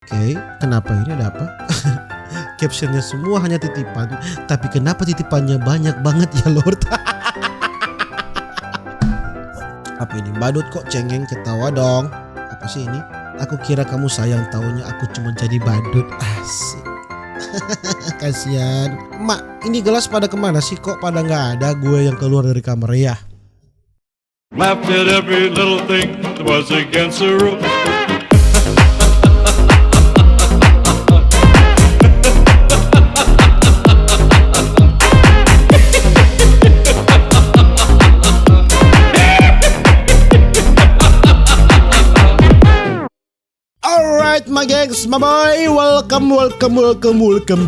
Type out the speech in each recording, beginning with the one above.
Oke, kenapa ini ada apa? Captionnya semua hanya titipan, tapi kenapa titipannya banyak banget ya Lord? Apa ini? Badut kok cengeng ketawa dong. Apa sih ini? Aku kira kamu sayang, taunya aku cuma jadi badut. Asik. Kasian. Mak, ini gelas pada kemana sih? Kok pada nggak ada gue yang keluar dari kamar ya? Laughed at every little thing that was against the rules. Alright my gengs, my boy, welcome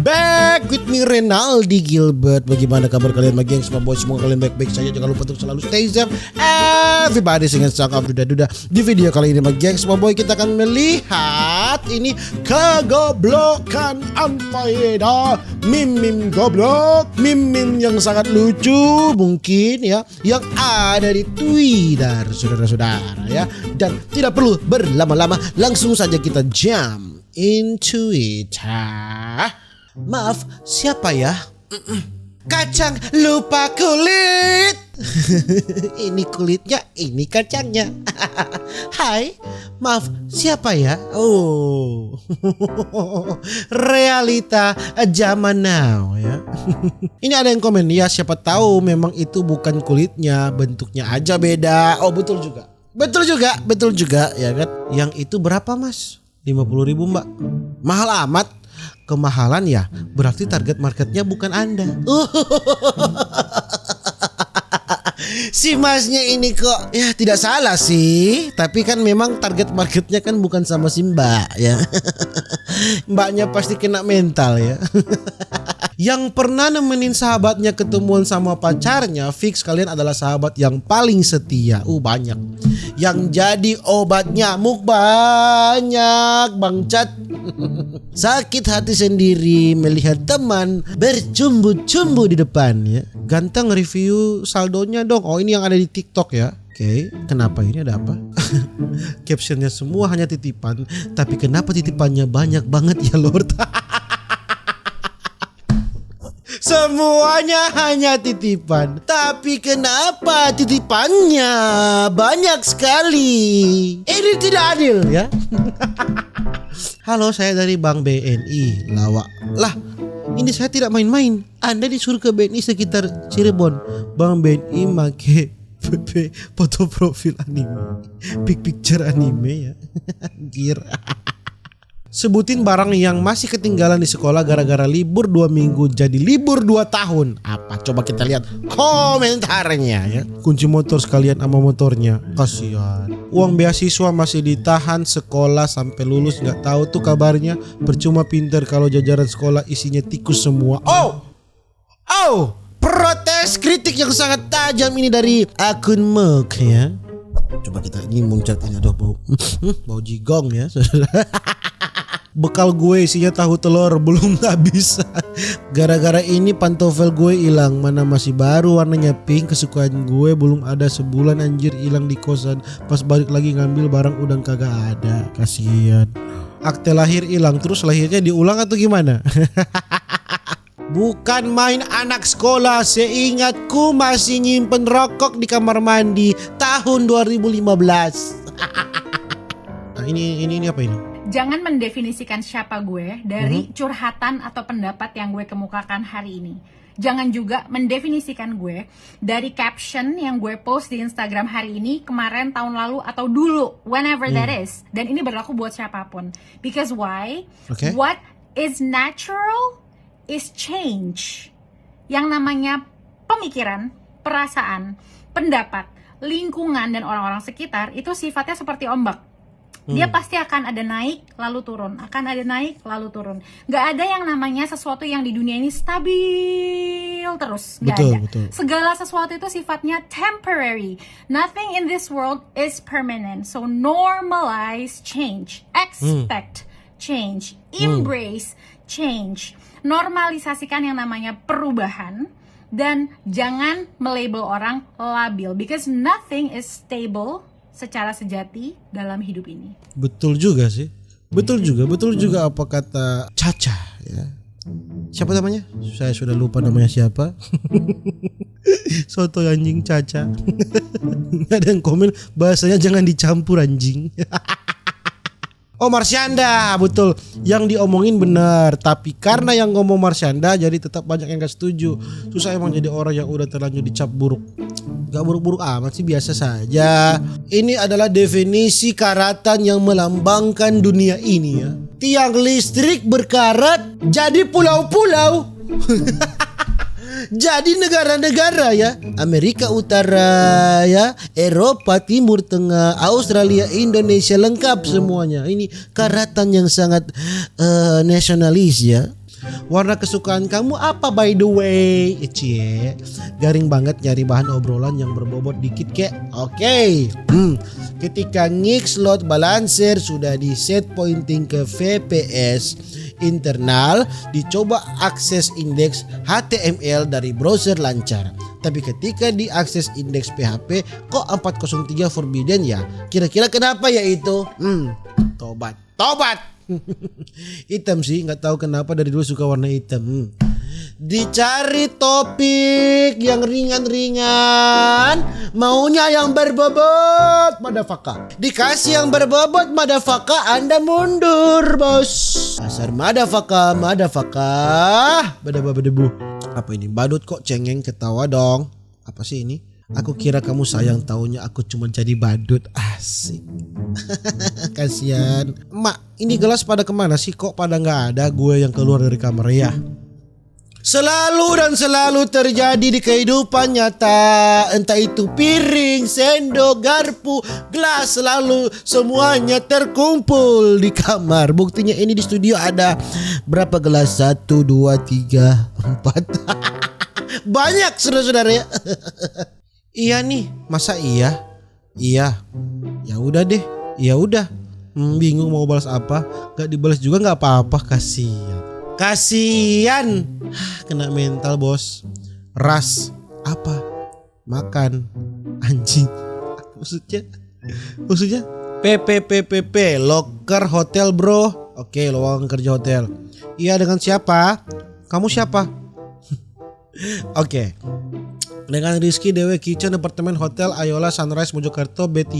back with me Renaldi Gilbert. Bagaimana kabar kalian my gengs, my boy? Semoga kalian baik-baik saja. Jangan lupa untuk selalu stay safe. Everybody singing song of duda-duda. Di video kali ini my gengs, my boy, kita akan melihat ini kegoblokan Anfaeda. Mim goblok, mim yang sangat lucu mungkin ya, yang ada di Twitter, saudara-saudara ya. Dan tidak perlu berlama-lama, langsung saja kita jump into it. Maaf, siapa ya? Kacang lupa kulit. Ini kulitnya, ini kacangnya. Hai, maaf, siapa ya? Oh, realita zaman now ya. Ini ada yang komen, ya siapa tahu memang itu bukan kulitnya, bentuknya aja beda. Oh betul juga. Betul juga ya kan. Yang itu berapa mas? 50.000 mbak. Mahal amat. Kemahalan ya, berarti target marketnya bukan Anda. Si masnya ini kok ya tidak salah sih, tapi kan memang target marketnya kan bukan sama si mbak ya. Mbaknya pasti kena mental ya. Yang pernah nemenin sahabatnya ketemuan sama pacarnya, fix kalian adalah sahabat yang paling setia. Banyak. Yang jadi obat nyamuk banyak Bang Cat. Sakit hati sendiri melihat teman bercumbu-cumbu di depan ya. Ganteng review saldonya dong. Oh ini yang ada di TikTok ya. Oke, kenapa ini ada apa? Captionnya semua hanya titipan, tapi kenapa titipannya banyak banget ya Lord? Semuanya hanya titipan, tapi kenapa titipannya banyak sekali? Ini tidak adil ya. Halo, saya dari Bank BNI. Lawak. Lah, ini saya tidak main-main. Anda disuruh ke BNI sekitar Cirebon. Bank BNI make foto profil anime, big picture anime ya. Anjir. Sebutin barang yang masih ketinggalan di sekolah gara-gara libur 2 minggu jadi libur 2 tahun. Apa? Coba kita lihat komentarnya ya. Kunci motor sekalian sama motornya. Kasihan. Uang beasiswa masih ditahan sekolah sampai lulus, nggak tahu tuh kabarnya. Percuma pinter kalau jajaran sekolah isinya tikus semua. Oh, protes kritik yang sangat tajam ini dari akun Mek ya. Coba kita ini muncrat ini, aduh bau jigong ya. Bekal gue isinya tahu telur belum habis. Gara-gara ini pantofel gue hilang, mana masih baru warnanya pink, kesukaan gue belum ada sebulan anjir, hilang di kosan. Pas balik lagi ngambil barang udah kagak ada. Kasihan. Akte lahir hilang, terus lahirnya diulang atau gimana? Bukan main anak sekolah, seingatku masih nyimpen rokok di kamar mandi tahun 2015. Nah, ini apa ini? Jangan mendefinisikan siapa gue dari curhatan atau pendapat yang gue kemukakan hari ini. Jangan juga mendefinisikan gue dari caption yang gue post di Instagram hari ini, kemarin, tahun lalu, atau dulu, whenever that is. Dan ini berlaku buat siapapun. Because why? Okay. What is natural is change. Yang namanya pemikiran, perasaan, pendapat, lingkungan, dan orang-orang sekitar itu sifatnya seperti ombak. Dia pasti akan ada naik lalu turun, akan ada naik lalu turun. Gak ada yang namanya sesuatu yang di dunia ini stabil terus. Gak ada. Betul. Segala sesuatu itu sifatnya temporary. Nothing in this world is permanent. So normalize change, expect change, embrace change. Normalisasikan yang namanya perubahan. Dan jangan melabel orang labil, because nothing is stable secara sejati dalam hidup ini. Betul juga sih. Betul juga apa kata Caca ya. Siapa namanya? Saya sudah lupa namanya siapa. Soto anjing Caca. Ada yang komen bahasanya jangan dicampur anjing. Oh Marsyanda, betul. Yang diomongin benar, tapi karena yang ngomong Marsyanda jadi tetap banyak yang gak setuju. Susah emang jadi orang yang udah terlanjur dicap buruk. Gak buruk-buruk amat sih, biasa saja. Ini adalah definisi karatan yang melambangkan dunia ini ya. Tiang listrik berkarat jadi pulau-pulau. Jadi negara-negara ya, Amerika Utara ya, Eropa, Timur Tengah, Australia, Indonesia, lengkap semuanya. Ini karatan yang sangat nasionalis ya. Warna kesukaan kamu apa by the way? Cie, garing banget nyari bahan obrolan yang berbobot dikit kek. Oke. Ketika ngix load balancer sudah di set pointing ke VPS internal, dicoba akses indeks HTML dari browser lancar. Tapi ketika diakses indeks PHP kok 403 forbidden ya? Kira-kira kenapa ya itu? Tobat. Hitam sih, nggak tahu kenapa dari dulu suka warna hitam. Dicari topik yang ringan-ringan, maunya yang berbobot, madafaka. Dikasih yang berbobot, madafaka, Anda mundur bos. Dasar madafaka. Badabu. Apa ini? Badut kok cengeng ketawa dong. Apa sih ini? Aku kira kamu sayang, taunya aku cuma jadi badut. Asik. Kasian. Mak, ini gelas pada kemana sih? Kok pada nggak ada gue yang keluar dari kamar ya? Selalu terjadi di kehidupan nyata. Entah itu piring, sendok, garpu, gelas, selalu semuanya terkumpul di kamar. Buktinya ini di studio ada berapa gelas? 1, 2, 3, 4. Banyak saudara-saudara ya. Iya nih, masa iya? Iya. Ya udah deh. Ya udah. Bingung mau balas apa? Gak dibalas juga gak apa-apa, Kasian. Kena mental bos. Ras apa? Makan anjing. Maksudnya PPPPP loker hotel bro. Oke, lowongan kerja hotel. Iya, dengan siapa? Kamu siapa? Oke. Dengan Rizky Dewe Kitchen Apartemen Hotel Ayola Sunrise Mojokerto B3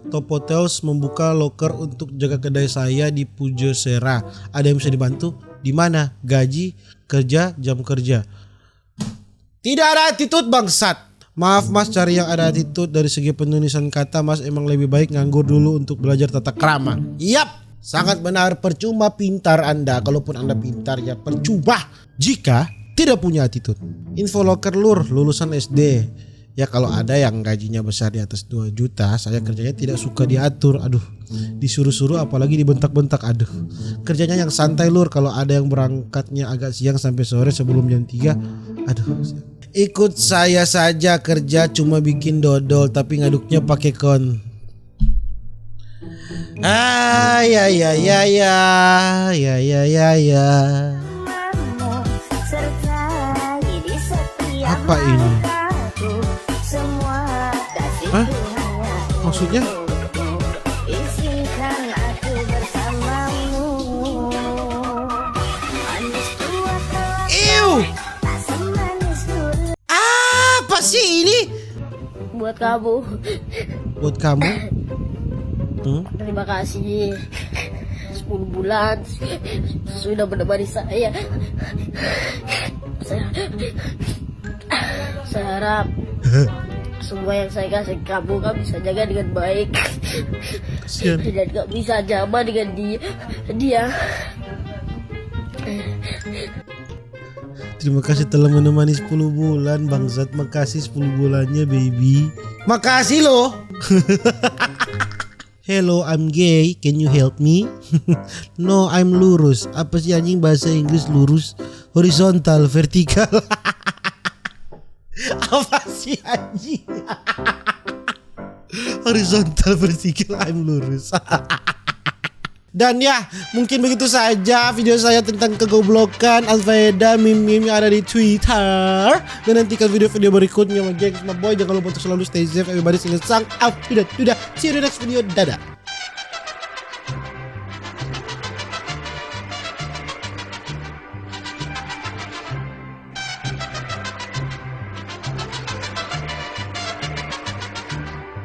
Top Hotels membuka loker untuk jaga kedai saya di Pujosera. Ada yang bisa dibantu? Di mana? Gaji, kerja, jam kerja. Tidak ada attitude bangsat. Maaf mas, cari yang ada attitude. Dari segi penulisan kata mas emang lebih baik nganggur dulu untuk belajar tata krama. Yap, sangat benar. Percuma pintar Anda. Kalaupun Anda pintar ya percuma jika tidak punya attitude. Info loker lur lulusan SD. Ya kalau ada yang gajinya besar di atas 2 juta, saya kerjanya tidak suka diatur. Aduh, disuruh-suruh apalagi dibentak-bentak. Aduh, kerjanya yang santai lur. Kalau ada yang berangkatnya agak siang sampai sore sebelum jam 3. Aduh, ikut saya saja kerja cuma bikin dodol tapi ngaduknya pakai kon. Ya. Apa ini? Hah? Maksudnya? Ew! Apa sih ini? Buat kamu. Buat kamu? Terima kasih 10 bulan sudah menemani saya. Saya harap semua yang saya kasih kamu bisa jaga dengan baik. Kasian. Dan gak bisa jaman dengan dia. Terima kasih telah menemani 10 bulan bangsat. Makasih 10 bulannya baby. Makasih loh. Hello, I'm gay. Can you help me? No, I'm lurus. Apa sih anjing bahasa Inggris lurus? Horizontal, vertikal. Apa sih anjing? Horizontal, vertikal, I'm lurus. Dan ya, mungkin begitu saja video saya tentang kegoblokan Alfaeda meme-meme yang ada di Twitter. Dan nantikan video-video berikutnya sama gengs my boy. Jangan lupa untuk selalu stay safe. Everybody sing a song. Out. Udah. See you in the next video. Dadah.